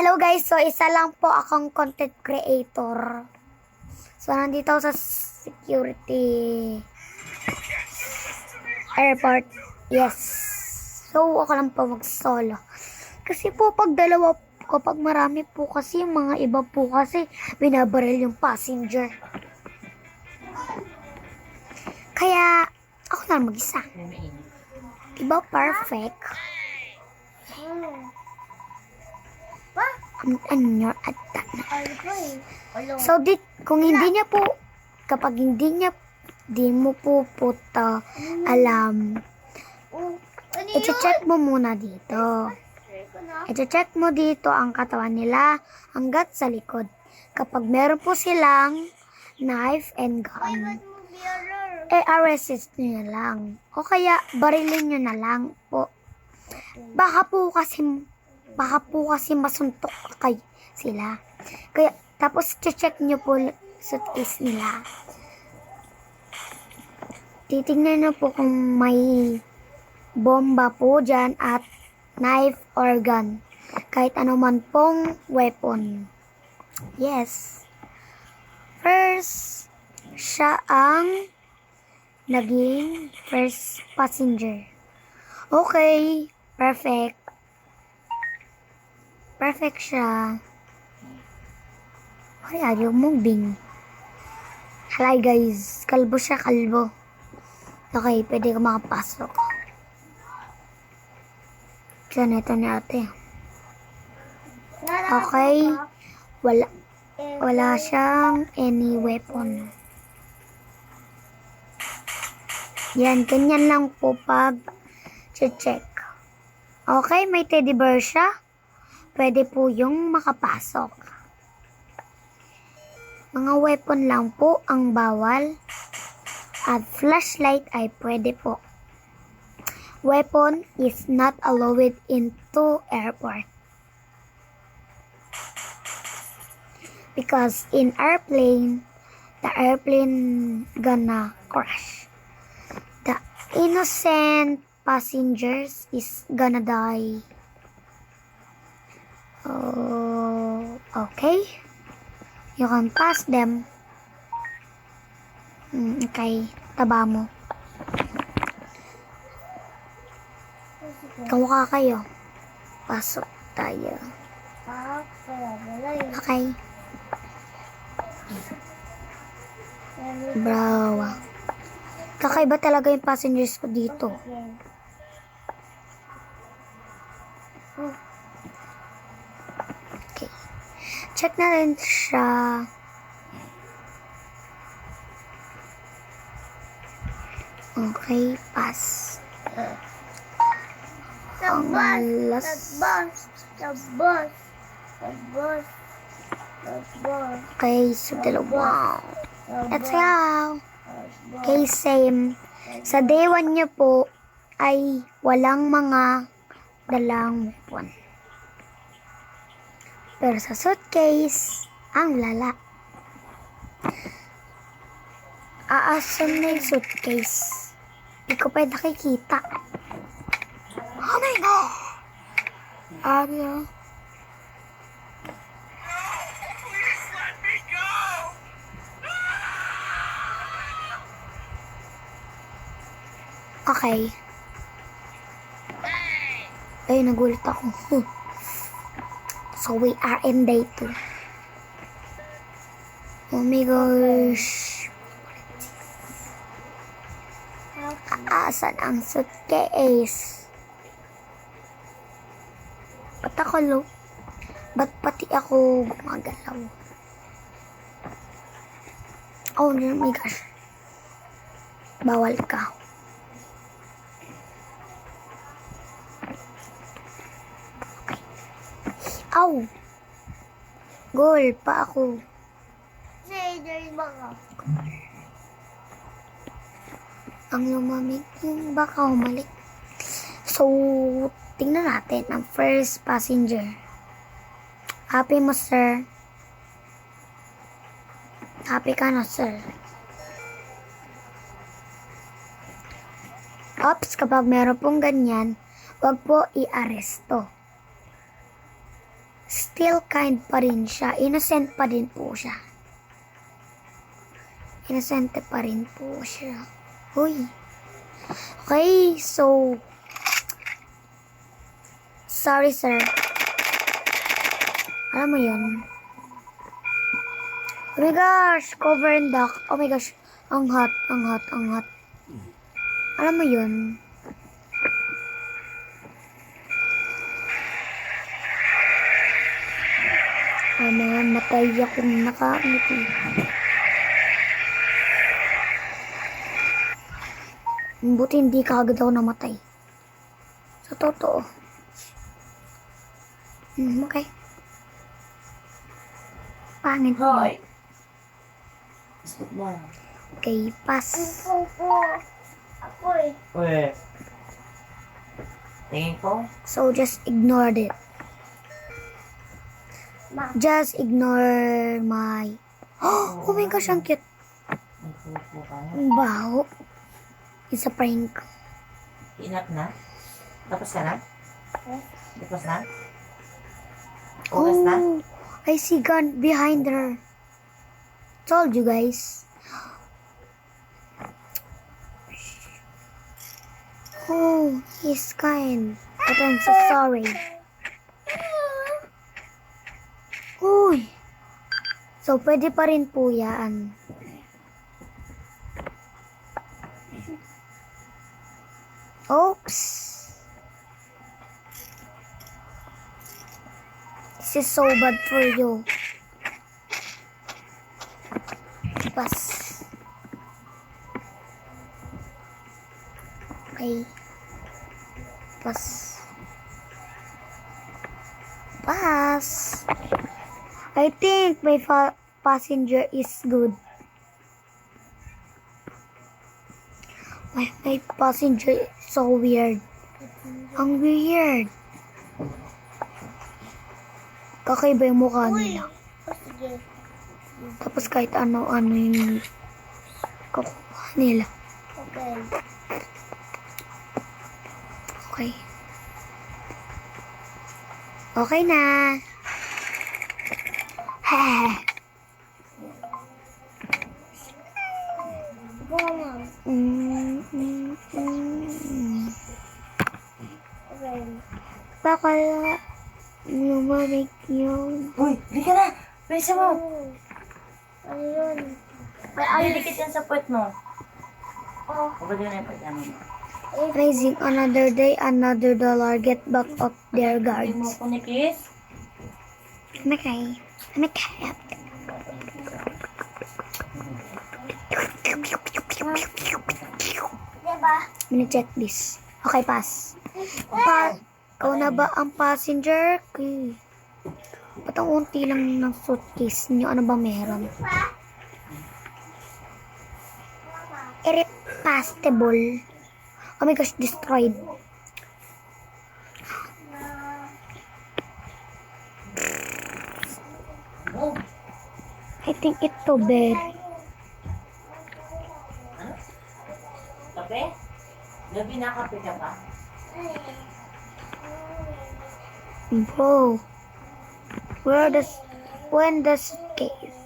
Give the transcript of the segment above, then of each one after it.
Hello guys, so isa lang po akong content creator. So nandito ako sa security airport. Yes. So ako lang po mag-solo. Kasi po pag dalawa, kapag marami po kasi, mga iba po kasi binabaril yung passenger. Kaya ako na mag-isa. Diba perfect? Ano at so kung hindi niya po, kapag hindi mo po alam, i-check mo muna dito. I-check mo dito ang katawan nila hanggat sa likod. Kapag meron po silang knife and gun, arrest nyo na lang. O kaya barilin nyo na lang po. Baka po kasi masuntok kay sila. Kaya, tapos check nyo po suitcase nila. Titignan nyo po kung may bomba po dyan at knife or gun. Kahit anuman pong weapon. Yes. First, siya ang naging first passenger. Okay. Perfect. Perfect siya. Why are you moving? Hi guys. Kalbo siya, kalbo. Okay, pwede ka makapasok. Diyan, ito ni ate. Okay. Wala siyang any weapon. Yan, ganyan lang po pag check. Okay, may teddy bear siya. Pwede po yung makapasok. Mga weapon lang po ang bawal. At flashlight ay pwede po. Weapon is not allowed into airport. Because in airplane, the airplane gonna crash. The innocent passengers is gonna die. Oh, okay. You can pass them. Okay, taba mo. Kamukha kayo. Pasok tayo. Okay. Bravo. Kakaiba talaga yung passengers ko dito. Okay. Check na rin siya. Okay, pass. Ang last. Okay, so dalawa. Let's go. Okay, same. Sa day 1 niyo po ay walang mga dalang weapon. Pero sa suitcase, ang lala. Aasan na yung suitcase? Hindi ko pa nakikita. Oh my God! Ano? Okay. Ay, nagulat ako. So, we are in day 2. Oh my gosh. Asan ang suitcase? Ba't pati ako gumagalaw? Oh my gosh. Bawal ka. Ow! Goal pa ako. Ang lumamig yung baka humalik. So, tingnan natin ang first passenger. Happy mo, sir? Happy ka na, sir? Ops, kapag meron pong ganyan, wag po i-aresto. still kind pa rin siya. Innocent pa din po siya. Innocent pa rin po siya. Uy. Okay, so sorry, sir. Alam mo yun? Oh my gosh, cover and duck. Oh my gosh, ang hot, ang hot, ang hot. Alam mo yun? Matay akong nakangiti. Buti hindi kaagad ako namatay. Sa totoo. Okay. Pangit mo. Hoy! Stop mo. Okay, pass. Ako eh. Uy. Tingin ko. So, just ignore it. Just ignore my... Oh my gosh, ang cute. Nagpupo ka na. Ang baho. It's a prank. Inap na? Tapos ka na? Tapos na? Oras Oh, na? I see gun behind her. Told you guys. Oh, he's kind. But I'm so sorry. Uy. So, pwede pa rin po yan. Oops. This is so bad for you. Pass. Okay. Pass. Pass. I think my passenger is good. My passenger is so weird. Ang weird. Kakaiba yung mukha nila. Sige. Tapos kahit ano-ano yung kukuha nila. Okay. Okay. Okay na. Go na. Okay. Bakala lumamig yun. Uy! Hindi ka na! Pwesa mo! Ano yun? Ay, dikit yan sa puwet mo. Oh. Kapag yun yung puwet mo. Raising another day, another dollar. Get back up their Hindi mo guards. ko ni Kiss. Okay. Okay. Diba? Mini-check this. Okay, pass. Ikaw na ba ang passenger? Okay. Ba't ang unti lang ng suitcase niyo? Ano ba meron? Irreplaceable. Oh my gosh, destroyed. Oh! I think ito berry. Kape? Gabi na kape ka pa? Bro. When the suitcase?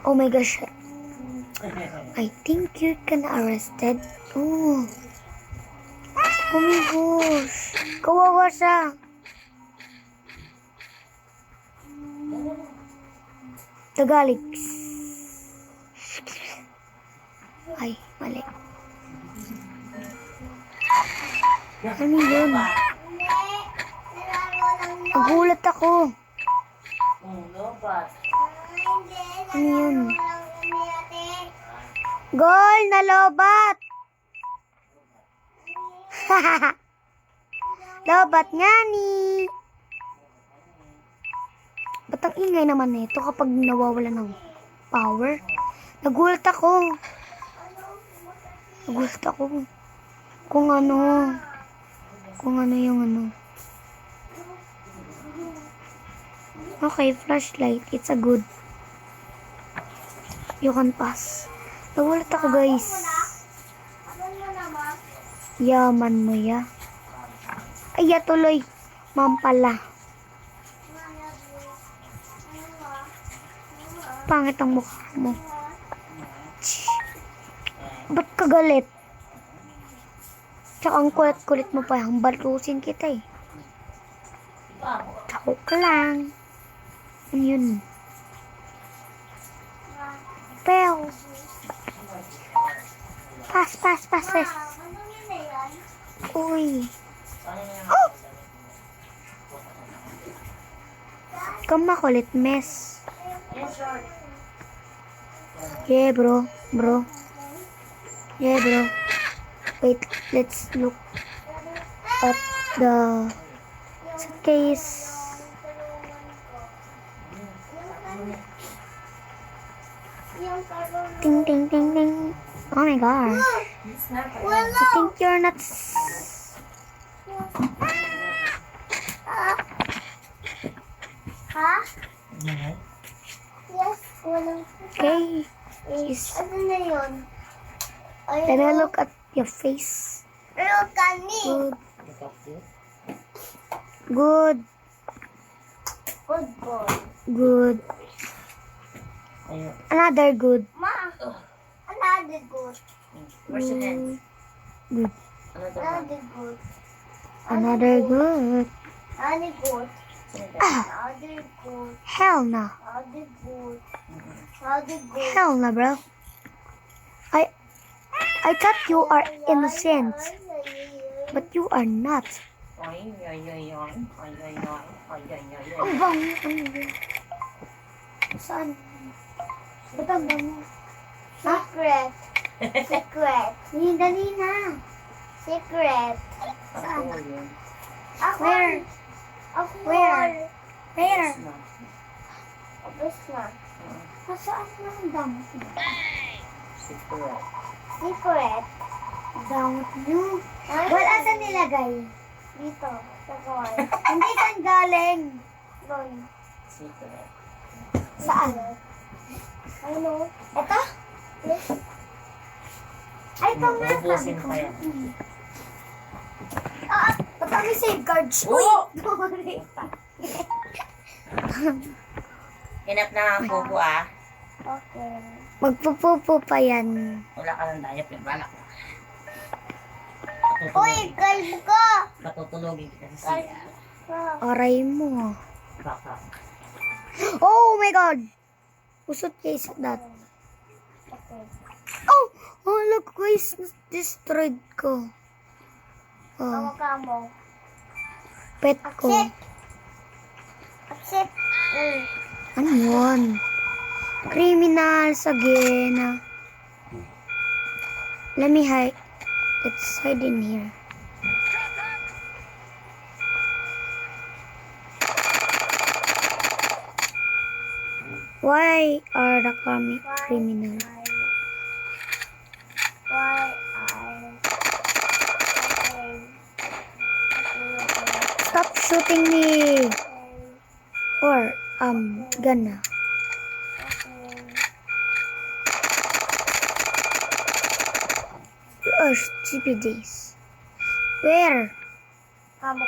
Oh my gosh. I think you can arrested. Oh. Oh my gosh. Kawawa siya. Tagalog. Ay, mali. Ano yun? Nagulat ako. Lobat. Ano yun? Goal na lobat! Lobat nga ni. Ba't ang ingay naman nito kapag nawawala ng power? Nagulat ako. Nagulat ako. Kung ano yung ano. Okay, flashlight. It's a good. You can pass. Nagulat ako, guys. Asan mo na, ma? Yaman mo, ya. Ay, ya, tuloy. Ma'am pala. Pangit ang mukha mo. Tsh. Ba't ka galit? Tsaka ang kulit-kulit mo pa. Ang balusin kita eh. Joke lang. Ano yun? Pel. Pass. Ano yun na yan? Uy. Oh! Ikaw makulit, miss. Yeah, bro. Yeah, bro. Wait, let's look at the case. Yung karoon. Ting. Oh my god. I think you're not... Ha? Yes, walang Okay. is. Ano na yun? Let me look at your face. Look at me. Good. Good boy. Good. Ayun. Another good. Ma, another good. Where's your hand? Good. Another one. Another good. Another good. Another good. Another good. Hell no. Another good. Another good. Hell no, bro. I thought you are innocent, but you are not. Oy. Ang bango. Ano yun? Saan? Ba't ang bango? Secret. Secret. Dali na. Secret. Ako yun. Ako. Where? Ako. Where? Where? Abos na. Saan na ang damot mo? Secret. Secret. Damot nyo. Well, asan nilagay? Dito. Sa car. Hindi saan galing. Doon. Secret. Saan? Ano? Ito? Yes. Ay, ito nga. Ubusin pa yan. Ba't kami safeguards? Oo! Sorry. Hinap na ang bubo ah. Okay. Magpupupo pa yan. Wala ka ng dayap yung balak mo. Uy, kalbo ka! Matutulogin kita sa siya. Aray mo. Baka. Oh my god! Usot case that. Okay. Oh, look guys, destroyed ko. Oh, Kamo. pet ko. Accept. Accept. Ano yun? Criminals again. Let me hide. Let's hide in here. Why are the criminals? Why Stop shooting me! Or, gonna. Oh, stupid days. Where? Kamo.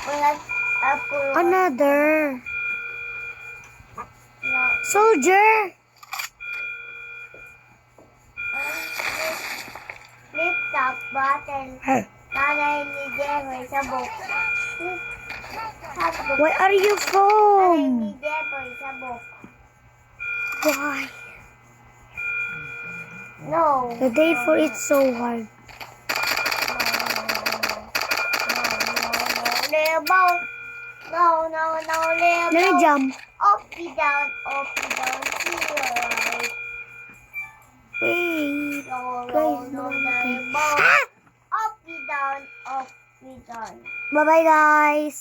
Wala ako. Another. Soldier! Lift top button. Hey, Nanay ni Jeffoy sa book. where are you Nanay from? ni Jeffoy sa book. Why? No. The day for it's so hard. Lebo. No, lebo. Let me jump. Up, down, here. Wait. No, Guys, lebo. Ah! Up, down, down. Bye-bye, guys.